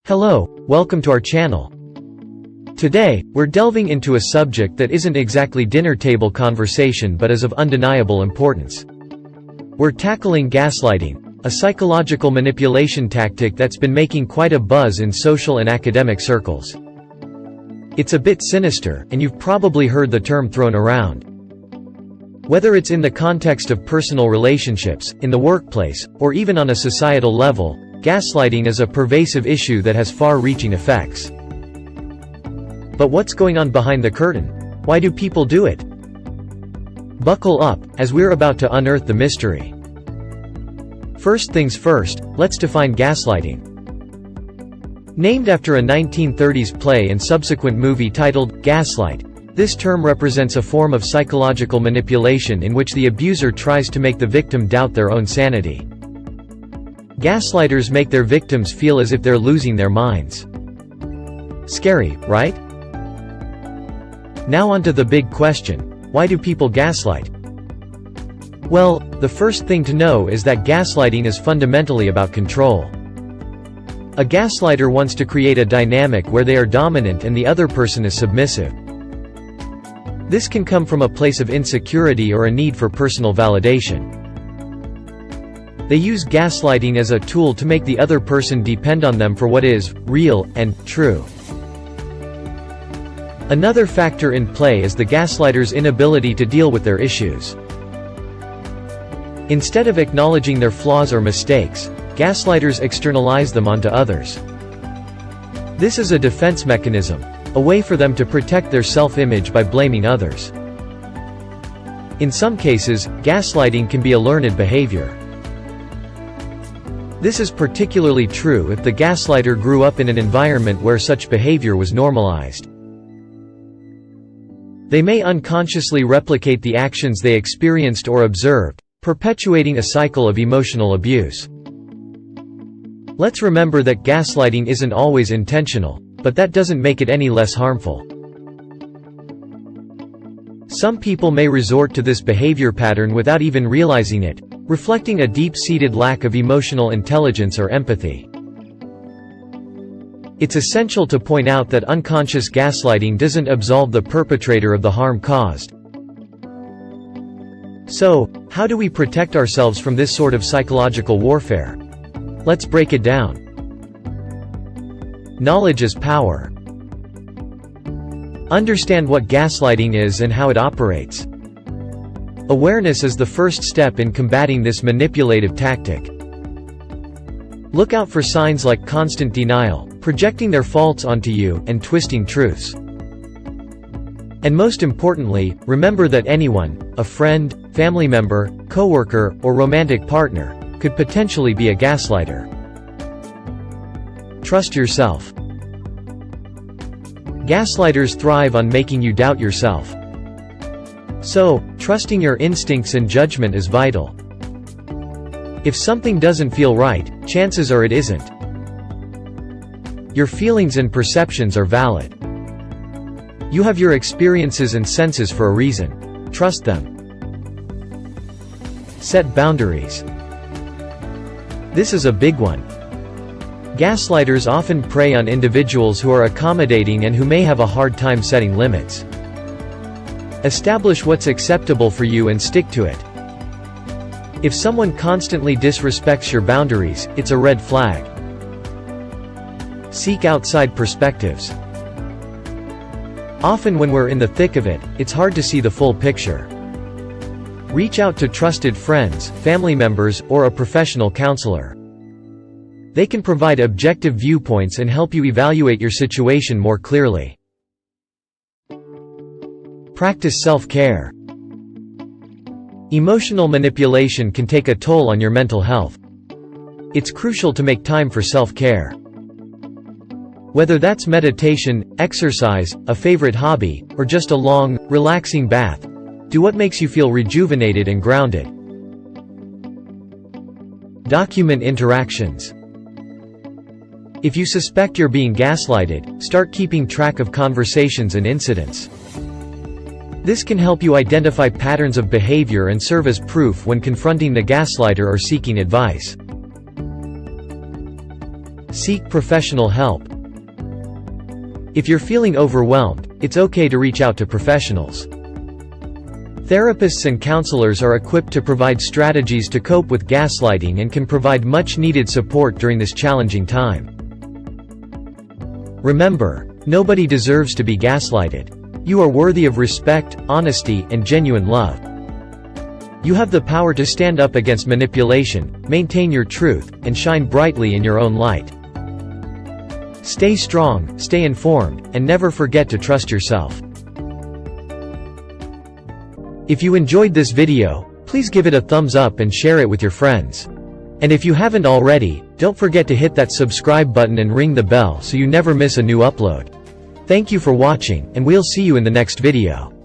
Hello, welcome to our channel. Today, we're delving into a subject that isn't exactly dinner table conversation but is of undeniable importance. We're tackling gaslighting, a psychological manipulation tactic that's been making quite a buzz in social and academic circles. It's a bit sinister, and you've probably heard the term thrown around. Whether it's in the context of personal relationships, in the workplace, or even on a societal level, gaslighting is a pervasive issue that has far-reaching effects. But what's going on behind the curtain? Why do people do it? Buckle up, as we're about to unearth the mystery. First things first, let's define gaslighting. Named after a 1930s play and subsequent movie titled Gaslight, this term represents a form of psychological manipulation in which the abuser tries to make the victim doubt their own sanity. Gaslighters make their victims feel as if they're losing their minds. Scary, right? Now onto the big question: why do people gaslight? Well, the first thing to know is that gaslighting is fundamentally about control. A gaslighter wants to create a dynamic where they are dominant and the other person is submissive. This can come from a place of insecurity or a need for personal validation. They use gaslighting as a tool to make the other person depend on them for what is real and true. Another factor in play is the gaslighter's inability to deal with their issues. Instead of acknowledging their flaws or mistakes, gaslighters externalize them onto others. This is a defense mechanism, a way for them to protect their self-image by blaming others. In some cases, gaslighting can be a learned behavior. This is particularly true if the gaslighter grew up in an environment where such behavior was normalized. They may unconsciously replicate the actions they experienced or observed, perpetuating a cycle of emotional abuse. Let's remember that gaslighting isn't always intentional, but that doesn't make it any less harmful. Some people may resort to this behavior pattern without even realizing it, reflecting a deep-seated lack of emotional intelligence or empathy. It's essential to point out that unconscious gaslighting doesn't absolve the perpetrator of the harm caused. So, how do we protect ourselves from this sort of psychological warfare? Let's break it down. Knowledge is power. Understand what gaslighting is and how it operates. Awareness is the first step in combating this manipulative tactic. Look out for signs like constant denial, projecting their faults onto you, and twisting truths. And most importantly, remember that anyone, a friend, family member, coworker, or romantic partner, could potentially be a gaslighter. Trust yourself. Gaslighters thrive on making you doubt yourself. So, trusting your instincts and judgment is vital. If something doesn't feel right, chances are it isn't. Your feelings and perceptions are valid. You have your experiences and senses for a reason. Trust them. Set boundaries. This is a big one. Gaslighters often prey on individuals who are accommodating and who may have a hard time setting limits. Establish what's acceptable for you and stick to it. If someone constantly disrespects your boundaries, it's a red flag. Seek outside perspectives. Often when we're in the thick of it, it's hard to see the full picture. Reach out to trusted friends, family members, or a professional counselor. They can provide objective viewpoints and help you evaluate your situation more clearly. Practice self-care. Emotional manipulation can take a toll on your mental health. It's crucial to make time for self-care. Whether that's meditation, exercise, a favorite hobby, or just a long, relaxing bath, do what makes you feel rejuvenated and grounded. Document interactions. If you suspect you're being gaslighted, start keeping track of conversations and incidents. This can help you identify patterns of behavior and serve as proof when confronting the gaslighter or seeking advice. Seek professional help. If you're feeling overwhelmed, it's okay to reach out to professionals. Therapists and counselors are equipped to provide strategies to cope with gaslighting and can provide much-needed support during this challenging time. Remember, nobody deserves to be gaslighted. You are worthy of respect, honesty, and genuine love. You have the power to stand up against manipulation, maintain your truth, and shine brightly in your own light. Stay strong, stay informed, and never forget to trust yourself. If you enjoyed this video, please give it a thumbs up and share it with your friends. And if you haven't already, don't forget to hit that subscribe button and ring the bell so you never miss a new upload. Thank you for watching, and we'll see you in the next video.